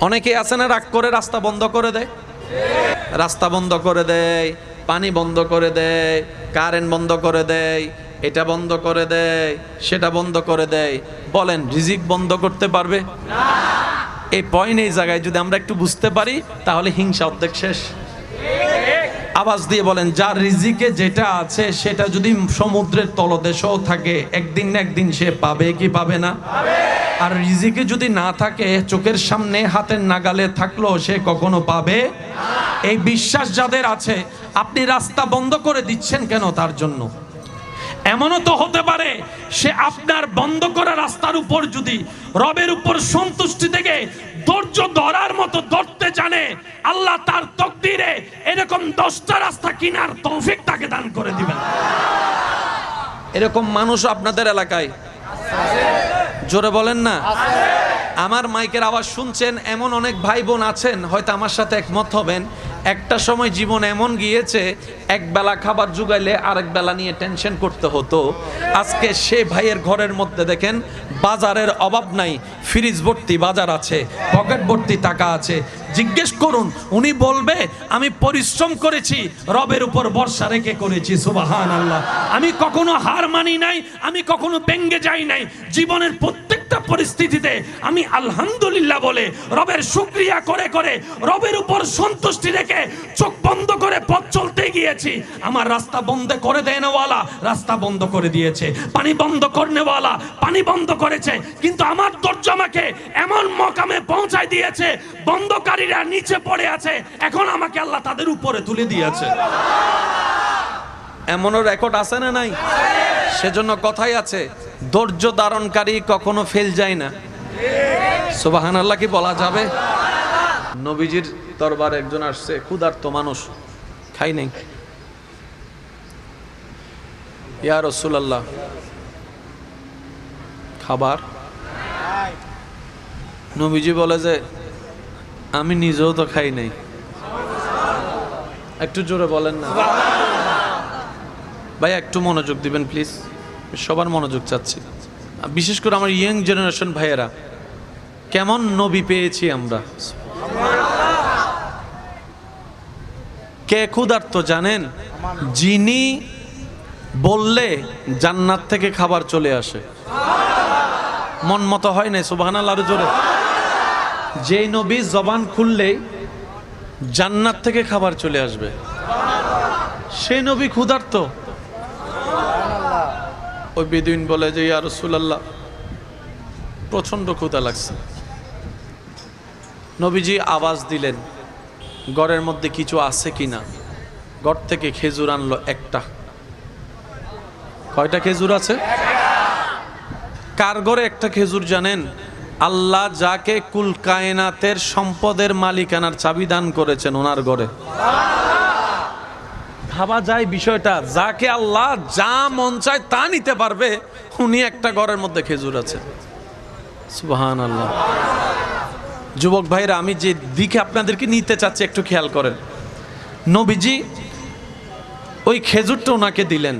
অনেকে আছে না, রাগ করে রাস্তা বন্ধ করে দেয়, রাস্তা বন্ধ করে দেয়, পানি বন্ধ করে দেয়, কারেন্ট বন্ধ করে দেয়, এটা বন্ধ করে দেয়, সেটা বন্ধ করে দেয়। বলেন রিজিক বন্ধ করতে পারবে? এই পয়েন্ট, এই জায়গায় যদি আমরা একটু বুঝতে পারি তাহলে হিংসা অর্ধেক শেষ। আওয়াজ দিয়ে বলেন, যার রিজিকে যেটা আছে সেটা যদি সমুদ্রের তলদেশেও থাকে, একদিন না একদিন সে পাবে কি পাবে না? আর রিজিকে যদি না থাকে, চোখের সামনে হাতের নাগালে থাকলেও সে কখনো পাবে। এই বিশ্বাস যাদের আছে, আপনি রাস্তা বন্ধ করে দিচ্ছেন কেন? তার জন্য এমনও তো হতে পারে সে আপনার বন্ধ করা রাস্তার উপর যদি রবের উপর সন্তুষ্টি থেকে ধৈর্য ধরার মতো ধরতে জানে, আল্লাহ তার তকদিরে এরকম 10টা রাস্তা কিনার তৌফিক তাকে দান করে দিবেন। এরকম মানুষ আপনাদের এলাকায় জোরে বলেন না। আমার মাইকের আওয়াজ শুনছেন এমন অনেক ভাই বোন আছেন, হয়তো আমার সাথে একমত হবেন। একটা সময় জীবন এমন গিয়েছে, এক বেলা খাবার জুগাইলে আরেক বেলা নিয়ে টেনশন করতে হতো। আজকে সে ভাইয়ের ঘরের মধ্যে দেখেন বাজারের অভাব নাই, ফ্রিজ ভর্তি বাজার আছে, পকেট ভর্তি টাকা আছে। জিজ্ঞেস করুন, উনি বলবে আমি পরিশ্রম করেছি, রবের উপর ভরসা রেখে করেছি। সুবহানাল্লাহ। আমি কখনো হার মানি নাই, আমি কখনো ব্যঙ্গে যাই নাই। জীবনের প্রত্যেকটা পরিস্থিতিতে আমি আলহামদুলিল্লাহ বলে রবের শুকরিয়া করে করে রবের উপর সন্তুষ্টি রেখে চোখ বন্ধ করে পথ চলতে গিয়েছি। আমার রাস্তা বন্ধ করে দেনেওয়ালা রাস্তা বন্ধ করে দিয়েছে, পানি বন্ধ করনেওয়ালা পানি বন্ধ করেছে, কিন্তু আমার ধৈর্য আমাকে এমন মকামে পৌঁছায় দিয়েছে, বন্ধকারীরা নিচে পড়ে আছে, এখন আমাকে আল্লাহ তাদের উপরে তুলে দিয়েছে। এমনও রেকর্ড আছে না নাই? সেজন্য কথাই আছে, ধৈর্য ধারণকারী কখনো ফেল যায় না। সুবহানাল্লাহ কি বলা যাবে? নবীজির দরবারে একজন আসছে, ক্ষুধার্ত মানুষ, খাই নাই। ইয়া রাসূলুল্লাহ, খাবার? নবীজি বলে যে আমি নিজেও তো খাই নাই। একটু জোরে বলেন না ভাই, একটু মনোযোগ দিবেন প্লিজ, সবার মনোযোগ চাচ্ছি, বিশেষ করে আমার ইয়াং জেনারেশন ভাইয়েরা। কেমন নবী পেয়েছি আমরা! কে ক্ষুধার্ত জানেন? যিনি বললে জান্নাত থেকে খাবার চলে আসে। মন মতো হয় না? সুবহানাল্লাহ জোরে। যেই নবী জবান খুললেই জান্নাত থেকে খাবার চলে আসবে, সেই নবী ক্ষুধার্ত। ওই বেদুইন বলে যে ইয়া রাসূলুল্লাহ, প্রচন্ড ক্ষুধা লাগছে। নবীজি আওয়াজ দিলেন, ঘরের মধ্যে কিছু আছে কিনা। ঘর থেকে খেজুর আনলো একটা। কয়টা খেজুর আছে? কার ঘরে একটা খেজুর জানেন? আল্লাহ যাকে কুল কায়নাতের সম্পদের মালিকানার চাবি দান করেছেন, ওনার ঘরে। ভাবা যায় বিষয়টা, যাকে আল্লাহ যা মন চায় তা নিতে পারবে, উনি একটা ঘরের মধ্যে খেজুর আছে। সুবহানাল্লাহ। যুবক ভাইরা, আমি যে দিকে আপনাদেরকে নিতে চাচ্ছি একটু খেয়াল করেন। নবীজি ওই খেজুরটা ওনাকে দিলেন।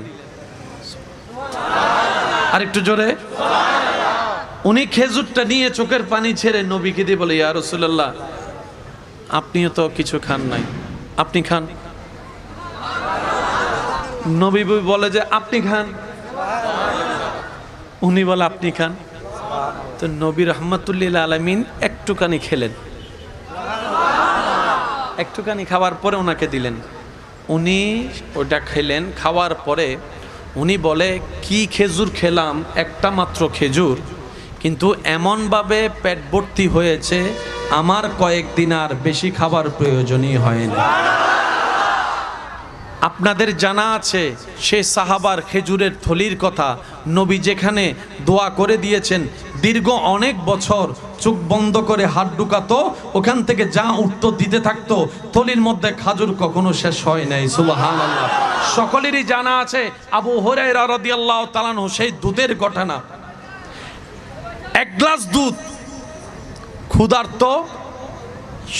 আর একটু জোরে। উনি খেজুরটা নিয়ে চোখের পানি ছেড়ে নবীকে দিয়ে বলে, ইয়া রাসূলুল্লাহ, আপনিও তো কিছু খান নাই, আপনি খান। নবী বলে যে আপনি খান। উনি বলে আপনি খান। তো নবী রাহমাতুল্লিল আলামিন একটুখানি খেলেন। একটুখানি খাওয়ার পরে ওনাকে দিলেন। উনি ওটা খেলেন। খাওয়ার পরে উনি বলে, কি খেজুর খেলাম, একটা মাত্র খেজুর, কিন্তু এমনভাবে পেট ভর্তি হয়েছে, আমার কয়েকদিন আর বেশি খাবার প্রয়োজনই হয়নি। আপনাদের জানা আছে সে সাহাবার খেজুরের থলির কথা। নবী যেখানে দোয়া করে দিয়েছেন, দীর্ঘ অনেক বছর চোখ বন্ধ করে হাত ঢুকাতো, ওখান থেকে যা উঠতো দিতে থাকতো, থলির মধ্যে খাজুর কখনো শেষ হয় নাই। সুবহানাল্লাহ। সকলেরই জানা আছে আবু হুরায়রা রাদিয়াল্লাহু তাআলা আনহু সেই দুধের ঘটনা। এক গ্লাস দুধ, ক্ষুধার্ত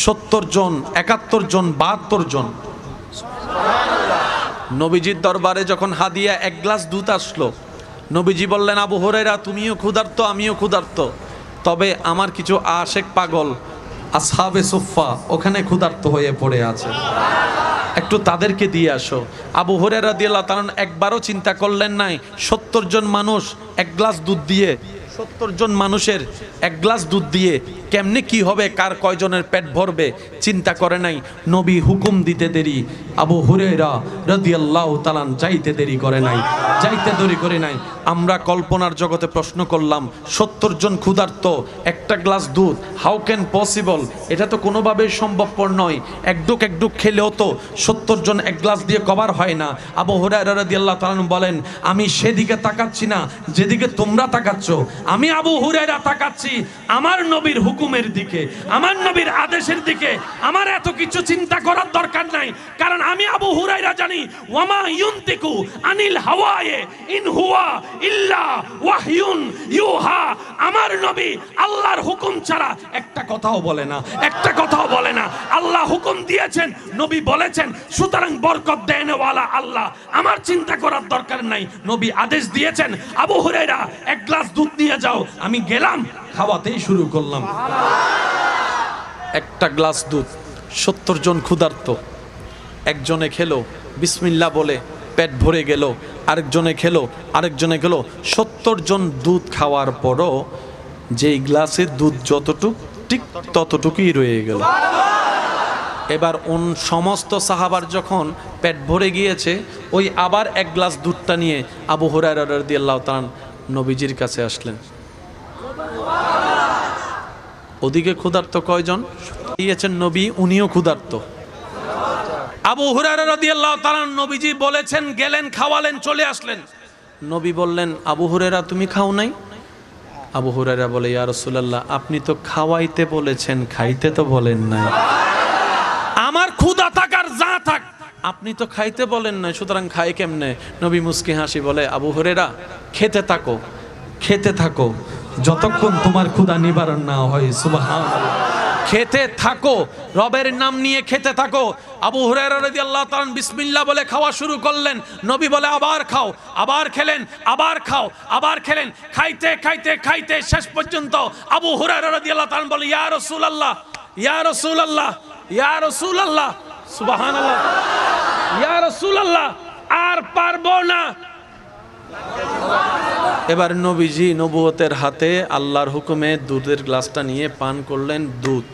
70 জন, 71 জন, 72 জন। নবীজির দরবারে যখন হাদিয়া এক গ্লাস দুধ আসলো, নবীজি বললেন, আবু হুরায়রা তুমিও ক্ষুধার্ত, আমিও ক্ষুধার্ত, তবে আমার কিছু আশেক পাগল আসহাবে সুফা ওখানে ক্ষুধার্ত হয়ে পড়ে আছে, একটু তাদেরকে দিয়ে আসো। আবু হুরায়রা রাদিয়াল্লাহু তাআলা একবারও চিন্তা করলেন নাই 70 জন মানুষ এক গ্লাস দুধ দিয়ে, 70 জন মানুষের এক গ্লাস দুধ দিয়ে কেমনে কি হবে, কার কয়জনের পেট ভরবে, চিন্তা করে নাই। নবী হুকুম দিতে দেরি, আবু হুরায়রা রাদিয়াল্লাহু তাআলা যাইতে দেরি করে নাই, যাইতে দেরি করে নাই। আমরা কল্পনার জগতে প্রশ্ন করলাম 70 জন ক্ষুধার্ত, একটা গ্লাস দুধ, হাউ ক্যান পসিবল? এটা তো কোনোভাবেই সম্ভবপর নয়। একডুক খেলেও তো 70 জন এক গ্লাস দিয়ে কভার হয় না। আবু হুরায়রা রাদিয়াল্লাহু তাআলা বলেন, আমি সেদিকে তাকাচ্ছি না যেদিকে তোমরা তাকাচ্ছ, আমি আবু হুরায়রা তাকাচ্ছি আমার নবীর হুকুমের দিকে, আমার নবীর আদেশের দিকে। আমার এত কিছু চিন্তা করার দরকার নাই, কারণ আমি আবু হুরায়রা জানি ওয়ামা ইউনতিকু আনিল হাওয়ায়ে ইন হুয়া ইল্লা ওয়াহয়ুন ইউহা। আমার নবী আল্লাহর হুকুম ছাড়া একটা কথাও বলে না, একটা কথাও বলে না। আল্লাহ হুকুম দিয়েছেন, নবী বলেছেন, সুতরাং বরকত দেনওয়ালা আল্লাহ, আমার চিন্তা করার দরকার নাই। নবী আদেশ দিয়েছেন, আবু হুরায়রা এক গ্লাস দুধ নিয়ে যাও। আমি গেলাম, খাওয়াতেই শুরু করলাম। একটা গ্লাস দুধ, 70 জন ক্ষুধার্ত, একজনে খেলো বিসমিল্লাহ বলে পেট ভরে গেল, আরেকজনে খেলো, আরেকজনে খেলো। 70 জন দুধ খাওয়ার পরও যেই গ্লাসে দুধ যতটুক ঠিক ততটুকুই রয়ে গেল। এবার সমস্ত সাহাবার যখন পেট ভরে গিয়েছে, ওই আবার এক গ্লাস দুধটা নিয়ে আবু হুরায়রা রাদিয়াল্লাহু তাআলা নবীজির কাছে আসলেন। ওদিকে ক্ষুধার্ত কয়জন দিয়েছেন নবী, উনিও ক্ষুধার্ত। আবু হুরায়রা রাদিয়াল্লাহু তাআলা নবীজি বলেছেন, গেলেন, খাওয়ালেন, চলে আসলেন। নবী বললেন, আবু হুরায়রা তুমি খাও নাই? আবু হুরায়রা বলে, ইয়া রাসূলুল্লাহ, আপনি তো খাওয়াইতে বলেছেন, খাইতে তো বলেন নাই। আমার ক্ষুধা থাকার যা থাক, আপনি তো খাইতে বলেন না, সুতরাং খাই কেমনে? নবী মুস্কি হাসি বলে, আবু হুরায়রা খেতে থাকো, খেতে থাকো, যতক্ষণ তোমার ক্ষুধা নিবারণ না হয়। সুবহানাল্লাহ। খেতে থাকো, রবের নাম নিয়ে খেতে থাকো। আবু হুরায়রা রাদিয়াল্লাহু তাআলা বিসমিল্লাহ বলে খাওয়া শুরু করলেন। নবী বলে, আবার খাও, আবার খেলেন, আবার খাও, আবার খেলেন। খাইতে খাইতে খাইতে শেষ পর্যন্ত আবু হুরায়রা রাদিয়াল্লাহু তাআলা বলে, ইয়া রাসূলুল্লাহ, ইয়া রাসূলুল্লাহ, ইয়া রাসূলুল্লাহ, সুবহানাল্লাহ, ইয়া রাসূলুল্লাহ, আর পারবো না। এবার নবীজি নবুয়তের হাতে আল্লাহর হুকুমে দুধের গ্লাসটা নিয়ে পান করলেন, দুধ।